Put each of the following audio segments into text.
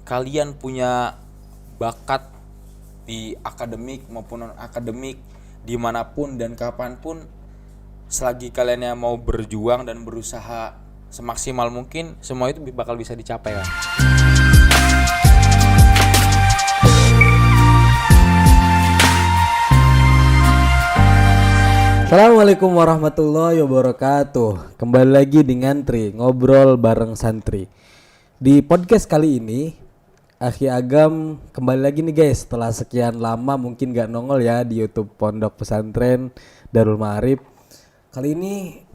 kalian punya bakat di akademik maupun non akademik, dimanapun dan kapanpun, selagi kalian yang mau berjuang dan berusaha semaksimal mungkin, semua itu bakal bisa dicapai kan. Assalamualaikum warahmatullahi wabarakatuh. Kembali lagi di Ngantri, ngobrol bareng santri. Di podcast kali ini, Akhi Agam kembali lagi nih guys. Setelah sekian lama mungkin gak nongol ya di YouTube Pondok Pesantren Darul Ma'arif.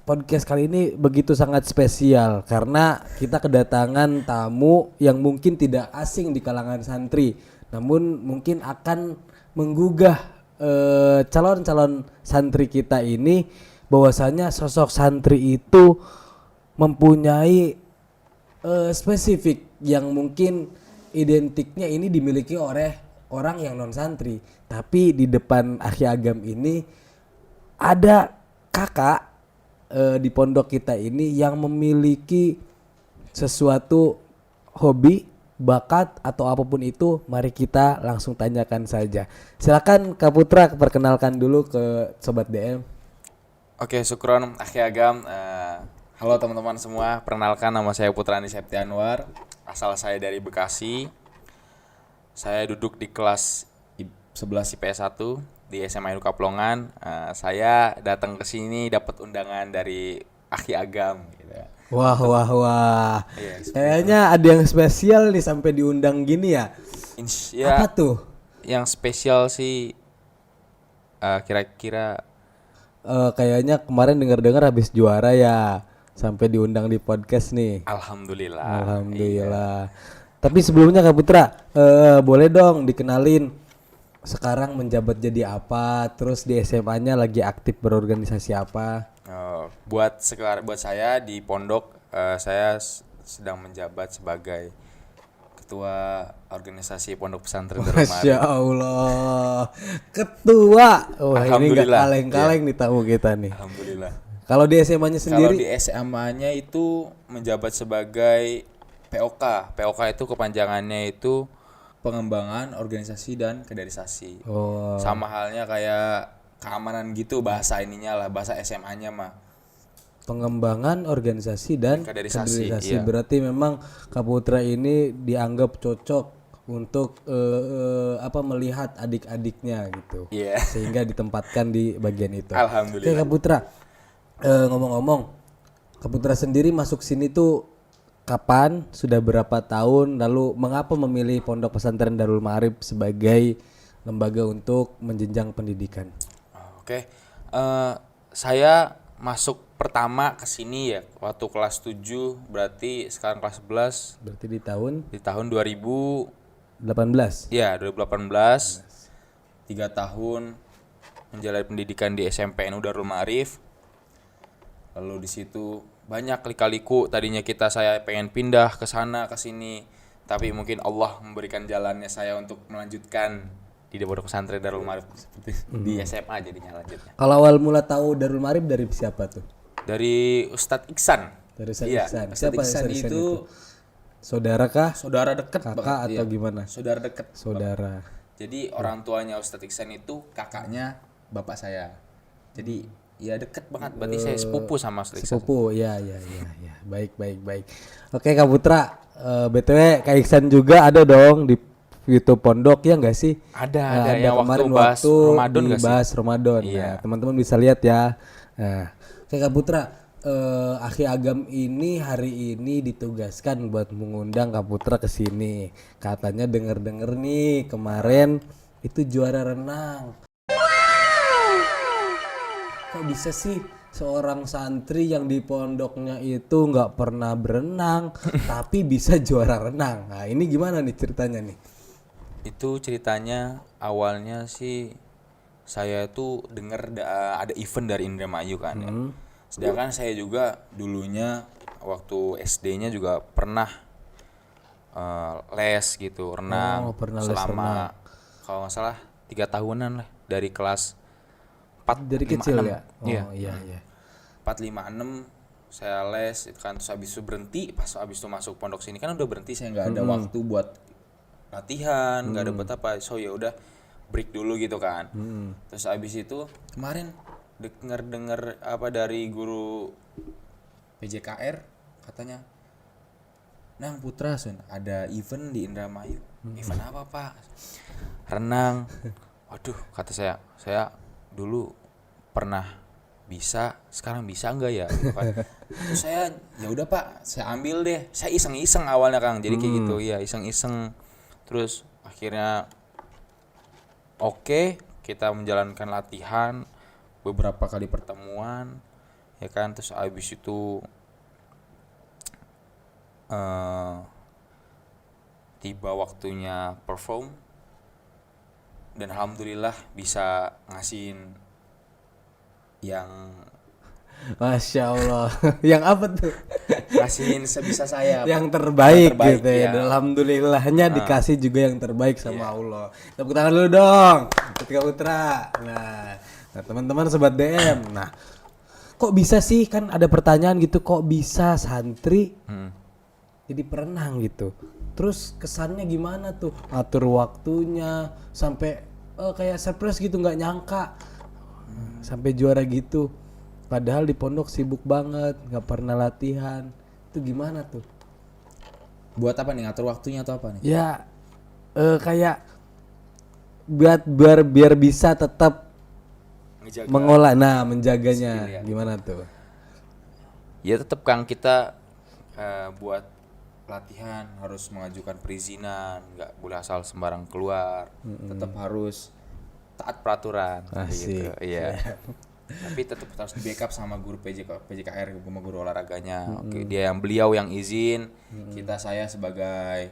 Podcast kali ini begitu sangat spesial karena kita kedatangan tamu yang mungkin tidak asing di kalangan santri, namun mungkin akan menggugah calon-calon santri kita ini bahwasanya sosok santri itu mempunyai spesifik yang mungkin identiknya ini dimiliki oleh orang yang non santri. Tapi di depan Akhi Agam ini ada kakak di pondok kita ini yang memiliki sesuatu hobi, bakat atau apapun itu. Mari kita langsung tanyakan saja. Silakan Kak Putra perkenalkan dulu ke sobat DM. Oke, syukron Akhi Agam. Halo teman-teman semua, perkenalkan nama saya Putra Andi Septianwar. Asal saya dari Bekasi. Saya duduk di kelas 11 IPS 1 di SMA Inuka Plongan. Saya datang ke sini dapat undangan dari Akhi Agam gitu. Wah. Iya, Kayaknya ada yang spesial nih sampai diundang gini ya. Ya, Apa tuh? yang spesial sih kira-kira Kayaknya kemarin dengar-dengar habis juara ya sampai diundang di podcast nih. alhamdulillah. Alhamdulillah. Tapi sebelumnya Kak Putra, boleh dong dikenalin sekarang menjabat jadi apa, terus di SMA-nya lagi aktif berorganisasi apa? Buat saya di pondok, saya sedang menjabat sebagai ketua organisasi Pondok Pesantren Darul Ma'arif. Masya Allah, ketua. Wah, ini gak Alhamdulillah. kaleng-kaleng nih tamu kita nih. Alhamdulillah. Kalau di SMA-nya Kalau sendiri, di SMA-nya itu menjabat sebagai POK. POK itu kepanjangannya itu pengembangan organisasi dan kaderisasi. oh, Sama halnya kayak keamanan gitu bahasa ininya lah, bahasa SMA-nya mah. pengembangan organisasi dan Kaderisasi, kaderisasi. iya. Berarti memang Kak Putra ini dianggap cocok untuk melihat adik-adiknya gitu. Iya. Sehingga ditempatkan di bagian itu. Alhamdulillah. Oke Kak Putra, ngomong-ngomong, Kak Putra sendiri masuk sini tuh kapan? Sudah berapa tahun? Lalu mengapa memilih Pondok Pesantren Darul Ma'arif sebagai lembaga untuk menjenjang pendidikan? Oke. Saya masuk pertama ke sini ya waktu kelas 7, berarti sekarang kelas 11 Berarti di tahun 2000 18. ya 2018. 3 tahun menjalani pendidikan di SMPNU Darul Ma'arif. Lalu di situ banyak lika-liku, tadinya saya pengen pindah ke sana ke sini, tapi mungkin Allah memberikan jalannya saya untuk melanjutkan di Pondok Pesantren Darul Ma'arif seperti di SMA jadinya lanjutnya. Kalau awal mula tahu Darul Ma'arif dari siapa tuh? Dari Ustadz Iksan. Dari Ustadz Iya, Iksan. Ustadz Siapa Iksan Ustadz Iksan itu saudara kah? saudara dekat Kakak banget, atau iya. gimana? Saudara dekat. Saudara. Jadi orang tuanya Ustadz Iksan itu kakaknya bapak saya. Jadi ya deket banget, berarti saya sepupu sama Ustadz Iksan. Sepupu, ya. Baik. Oke Kak Putra, BTW Kak Iksan juga ada dong di YouTube Pondok ya nggak sih? Ada yang kemarin waktu bahas Ramadan nggak sih? bahas Ramadan. Iya. Nah, teman-teman bisa lihat ya. Nah, oke Kak Putra, Akhi Agam ini hari ini ditugaskan buat mengundang Kak Putra ke sini. Katanya denger-denger nih kemarin itu juara renang. Kok bisa sih seorang santri yang di pondoknya itu nggak pernah berenang tapi bisa juara renang? Nah ini gimana nih ceritanya nih? Itu ceritanya awalnya sih saya tuh denger ada event dari Indramayu kan ya. Sedangkan saya juga dulunya waktu SD-nya juga pernah les gitu, renang pernah les selama kalau nggak salah 3 tahunan lah, dari kelas 4 Dari 5, kecil 6. ya? Iya. Oh iya. 4, 5, 6 saya les itu kan, terus habis itu berhenti, pas habis itu masuk pondok sini kan udah berhenti, saya nggak ada waktu buat latihan, nggak dapet apa. So ya udah break dulu gitu kan. Terus abis itu kemarin denger apa dari guru PJKR katanya, Nang Putra Sun ada event di Indramayu. Event apa Pak? Renang. Waduh, kata saya dulu pernah bisa, sekarang bisa nggak ya? Terus saya ya udah Pak, saya ambil deh. Saya iseng-iseng awalnya Kang, jadi kayak gitu ya, iseng-iseng. Terus akhirnya oke, kita menjalankan latihan beberapa kali pertemuan, ya kan. Terus abis itu tiba waktunya perform dan alhamdulillah bisa ngasihin yang Masya Allah. Yang apa tuh? ngasihin sebisa saya Yang terbaik, gitu ya. ya. Dan alhamdulillahnya dikasih juga yang terbaik sama Allah. Tepuk tangan dulu dong, Ketika Putra. Nah teman-teman sobat DM. Nah, kok bisa sih, kan ada pertanyaan gitu, kok bisa santri jadi perenang gitu? Terus kesannya gimana tuh? Atur waktunya sampai kayak surprise gitu, nggak nyangka sampai juara gitu. Padahal di pondok sibuk banget, nggak pernah latihan. Itu gimana tuh? Buat apa nih, ngatur waktunya atau apa nih? Ya kayak biar bisa tetap Ngejaga mengolah, menjaganya skill ya. gimana tuh? Ya tetap Kang, kita buat latihan harus mengajukan perizinan, nggak boleh asal sembarang keluar, tetap harus taat peraturan. Asik. Gitu. Iya. Tapi tetap harus di backup sama guru PJKR, sama guru olahraganya. Oke, beliau yang izin, saya sebagai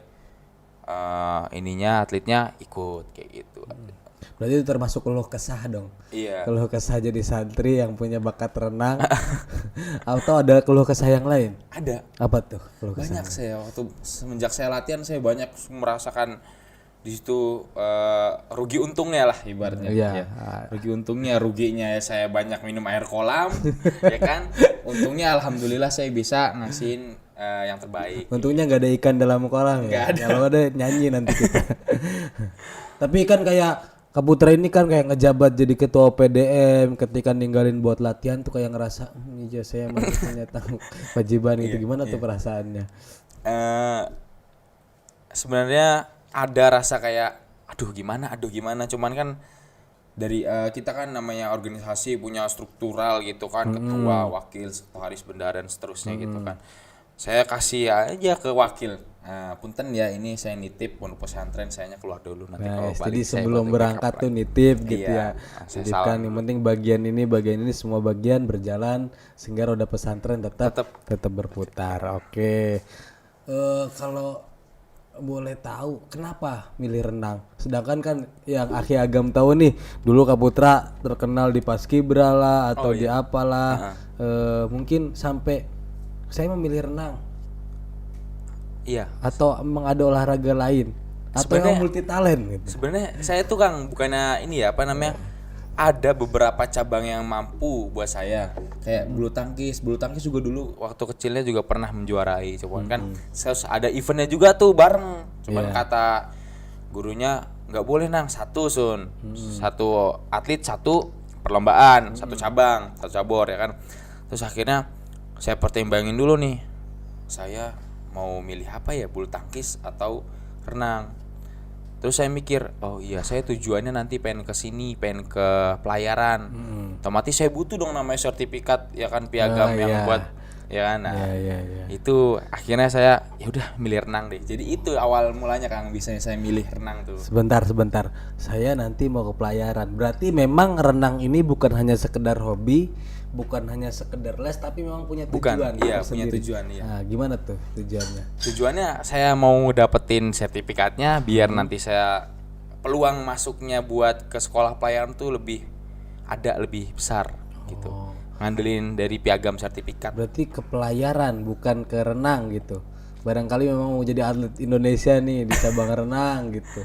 atletnya ikut kayak gitu. Berarti itu termasuk keluh kesah dong. Iya. Keluh kesah jadi santri yang punya bakat renang. Atau ada keluh kesah yang lain? Ada. Apa tuh keluh kesah? Banyak saya waktu semenjak saya latihan, saya banyak merasakan di situ rugi untungnya lah ibaratnya. Iya. Ya. Rugi untungnya, ruginya ya saya banyak minum air kolam, ya kan. Untungnya alhamdulillah saya bisa ngasihin yang terbaik. Untungnya nggak ada ikan dalam kolam ya. Kalau ada nyanyi nanti kita. Tapi kan kayak Kak Putra ini kan kayak ngejabat jadi ketua PDM, ketika ninggalin buat latihan tuh kayak ngerasa iya saya masih punya tanggung kewajiban gitu. Gimana tuh perasaannya? Sebenarnya ada rasa kayak aduh gimana, cuman kan dari kita kan namanya organisasi punya struktural gitu kan, ketua, wakil, sekretaris bendahara dan seterusnya gitu kan. Saya kasih aja ke wakil, punten ya ini saya nitip pondok pesantren, sayanya keluar dulu nanti kalau balik. Jadi saya sebelum bantu berangkat backup tuh lagi. nitip gitu Iya, ya. saya Titipkan, salam yang penting bagian ini semua bagian berjalan sehingga roda pesantren tetap berputar. Oke. Kalau boleh tahu kenapa milih renang? Sedangkan kan yang Akhi Agam tahu nih, dulu Kak Putra terkenal di Paskibra lah atau di apalah. Mungkin sampai saya memilih renang. Iya. Atau emang ada olahraga lain? Atau yang multi talent gitu? Sebenarnya saya tuh Kang bukannya ini ya, apa namanya, ada beberapa cabang yang mampu buat saya, kayak bulu tangkis juga dulu waktu kecilnya juga pernah menjuarai, cuman kan ada eventnya juga tuh bareng, cuman kata gurunya nggak boleh Nang, satu atlet satu perlombaan, satu cabur ya kan. Terus akhirnya saya pertimbangin dulu nih, saya mau milih apa ya, bulu tangkis atau renang. Terus saya mikir, oh iya saya tujuannya nanti pengen ke sini, pengen ke pelayaran. Otomatis saya butuh dong namanya sertifikat ya kan, piagam yang buat ya kan. Nah, itu akhirnya saya ya udah milih renang deh. Jadi itu awal mulanya Kang, bisa saya milih renang tuh. Sebentar. Saya nanti mau ke pelayaran. Berarti memang renang ini bukan hanya sekedar hobi, bukan hanya sekedar les, tapi memang punya tujuan. Iya, punya tersendiri. tujuan, iya. Nah, gimana tuh tujuannya? Tujuannya saya mau dapetin sertifikatnya biar nanti saya peluang masuknya buat ke sekolah pelayaran tuh lebih besar gitu. Ngandelin dari piagam sertifikat. Berarti ke pelayaran bukan ke renang gitu. Barangkali memang mau jadi atlet Indonesia nih di cabang renang gitu.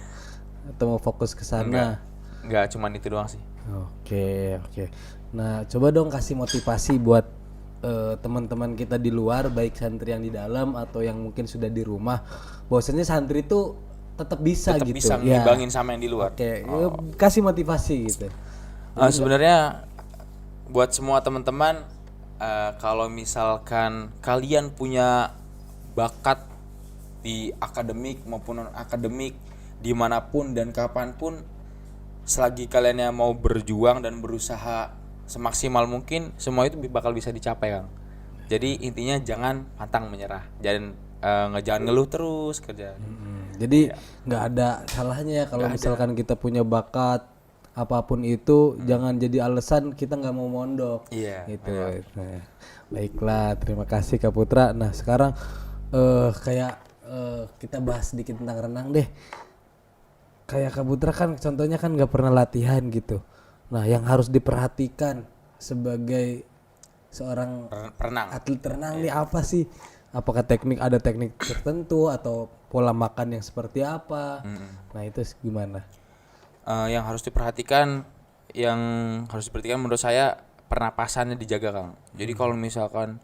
Atau mau fokus ke sana. Enggak cuman itu doang sih. Oke. Nah, coba dong kasih motivasi buat teman-teman kita di luar, baik santri yang di dalam atau yang mungkin sudah di rumah. Bahwasanya santri itu tetap bisa tetap gitu. bisa ngimbangin sama yang di luar. Oke, kasih motivasi gitu. Sebenarnya buat semua teman-teman, kalau misalkan kalian punya bakat di akademik maupun non akademik, dimanapun dan kapanpun, selagi kalian yang mau berjuang dan berusaha semaksimal mungkin, semua itu bakal bisa dicapai, Kang. Jadi intinya jangan pantang menyerah, jangan ngeluh terus kerja. Jadi nggak ada salahnya ya kalau misalkan kita punya bakat apapun itu, jangan jadi alasan kita nggak mau mondok. Iya, Gitu. Nah, baiklah, terima kasih Kak Putra. Nah sekarang kita bahas sedikit tentang renang deh. Kayak Kak Putra kan contohnya kan nggak pernah latihan gitu. Nah yang harus diperhatikan sebagai seorang Renang. atlet renang nih apa sih? Apakah ada teknik tertentu atau pola makan yang seperti apa? Nah itu gimana? Yang harus diperhatikan menurut saya pernapasannya dijaga, Kang. Jadi kalau misalkan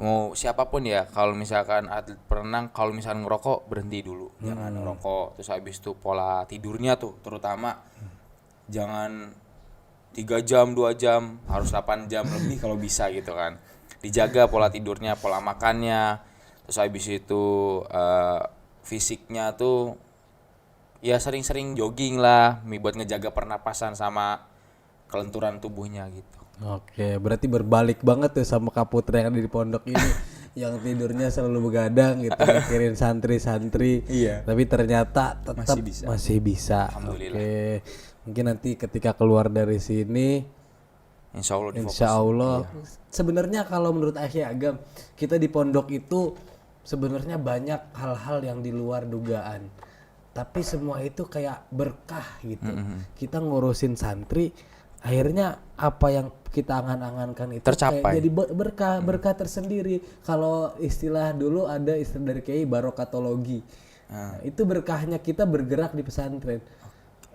mau siapapun ya, kalau misalkan atlet perenang, kalau misalkan ngerokok berhenti dulu, jangan ngerokok. Terus habis itu pola tidurnya tuh terutama jangan 3 jam 2 jam, harus 8 jam lebih kalau bisa gitu kan. Dijaga pola tidurnya, pola makannya. Terus habis itu fisiknya tuh ya sering-sering jogging lah, buat ngejaga pernapasan sama kelenturan tubuhnya gitu. Oke, berarti berbalik banget tuh sama Kak Putra yang ada di pondok ini yang tidurnya selalu begadang gitu, mikirin santri-santri. Iya. Tapi ternyata tetap masih bisa. Alhamdulillah. Oke. Mungkin nanti ketika keluar dari sini Insya Allah. Sebenarnya kalau menurut Akhi Agam, kita di pondok itu sebenarnya banyak hal-hal yang di luar dugaan. Tapi semua itu kayak berkah gitu. Kita ngurusin santri, akhirnya apa yang kita angan-angankan itu tercapai. Kayak jadi berkah tersendiri. Kalau istilah dulu ada istilah dari Kiai barokatologi. Nah, itu berkahnya kita bergerak di pesantren.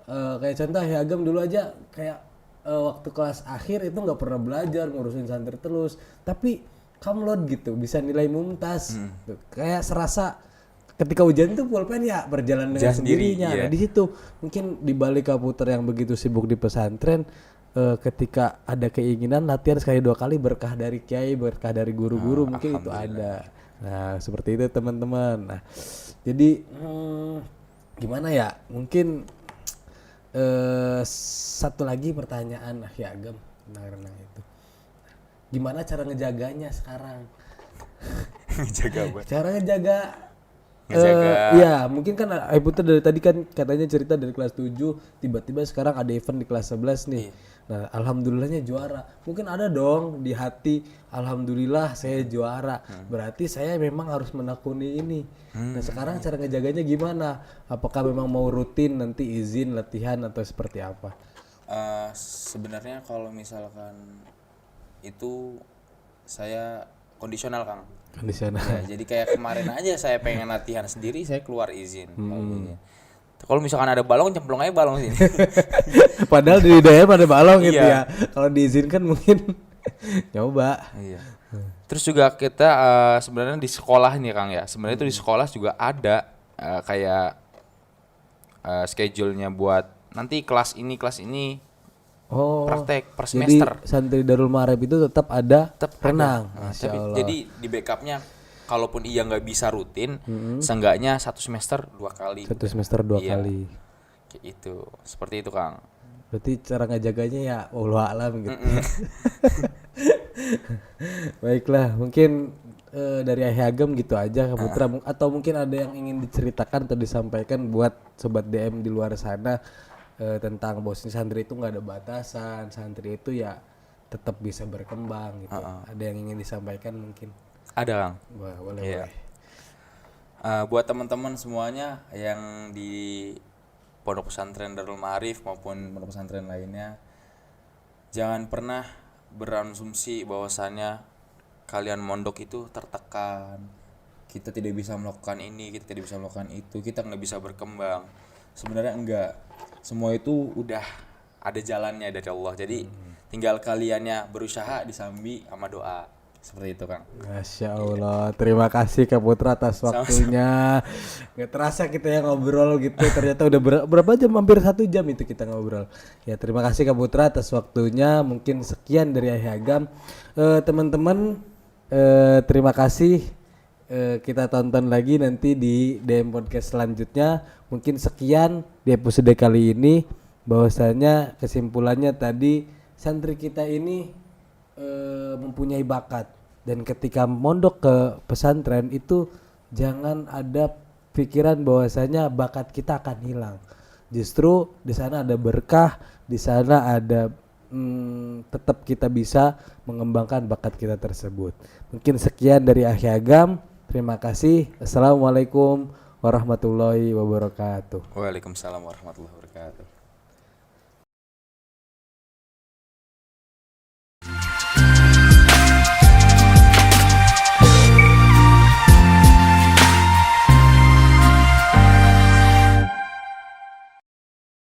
Kayak contoh ya Agam dulu aja kayak waktu kelas akhir itu nggak pernah belajar ngurusin santri terus, tapi kamlot gitu bisa nilai mumtaz. Tuh, kayak serasa ketika ujian tuh pulpen ya berjalan dengan sendirinya. Nah, di situ mungkin di balik Kak Putra yang begitu sibuk di pesantren, ketika ada keinginan latihan sekali 2 kali, berkah dari kiai, berkah dari guru-guru, mungkin itu ada. Nah seperti itu teman-teman. Nah jadi gimana ya, mungkin satu lagi pertanyaan Akhi Agam tentang renang itu, gimana cara ngejaganya sekarang? Cara ngejaga ya mungkin kan Ibu tuh dari tadi kan katanya cerita dari kelas 7 tiba-tiba sekarang ada event di kelas 11 nih. Nah alhamdulillahnya juara. Mungkin ada dong di hati, alhamdulillah saya juara, berarti saya memang harus menekuni ini. Nah sekarang cara ngejaganya gimana? Apakah memang mau rutin nanti izin latihan atau seperti apa? Sebenarnya kalau misalkan itu saya kondisional, Kang. Kondisional. Ya, jadi kayak kemarin aja saya pengen latihan sendiri, saya keluar izin. Kalau misalkan ada balong, cemplung aja balong sini. Padahal di DM ada balong gitu ya. Kalau diizinkan mungkin nyoba. Iya. Terus juga kita sebenarnya di sekolah nih Kang ya. Sebenarnya itu di sekolah juga ada kayak schedule-nya buat nanti kelas ini praktek per semester. Jadi santri Darul Ma'arif itu tetap ada renang. Jadi di backupnya kalaupun ia nggak bisa rutin, seenggaknya 1 semester 2 kali. 1 semester 2 kali. Kayak itu, seperti itu Kang. Berarti cara ngejaganya ya wallahu alam gitu. Baiklah, mungkin dari Akhi Agam gitu aja Kak Putra, atau mungkin ada yang ingin diceritakan atau disampaikan buat sobat DM di luar sana tentang bahwa santri itu nggak ada batasan, santri itu ya tetap bisa berkembang gitu. Ada yang ingin disampaikan mungkin? Ada Kang. Wah, boleh. Buat teman-teman semuanya yang di Pondok Pesantren Darul Ma'arif maupun pondok pesantren lainnya, jangan pernah berasumsi bahwasannya kalian mondok itu tertekan. Kita tidak bisa melakukan ini, kita tidak bisa melakukan itu, kita nggak bisa berkembang. Sebenarnya enggak. Semua itu udah ada jalannya dari Allah. Jadi tinggal kaliannya berusaha disambi sama doa. Seperti itu, Kang. Masya Allah, terima kasih Kak Putra atas waktunya. Nggak terasa kita yang ngobrol gitu, ternyata udah berapa jam, hampir 1 jam itu kita ngobrol. Ya terima kasih Kak Putra atas waktunya. Mungkin sekian dari Ahi Agam. Teman-teman, terima kasih. Kita tonton lagi nanti di DM Podcast selanjutnya. Mungkin sekian di episode kali ini. Bahwasanya kesimpulannya tadi, santri kita ini mempunyai bakat, dan ketika mondok ke pesantren itu jangan ada pikiran bahwasanya bakat kita akan hilang. Justru di sana ada berkah, di sana ada tetap kita bisa mengembangkan bakat kita tersebut. Mungkin sekian dari Ahi Agam. Terima kasih. Assalamualaikum warahmatullahi wabarakatuh. Waalaikumsalam warahmatullahi wabarakatuh.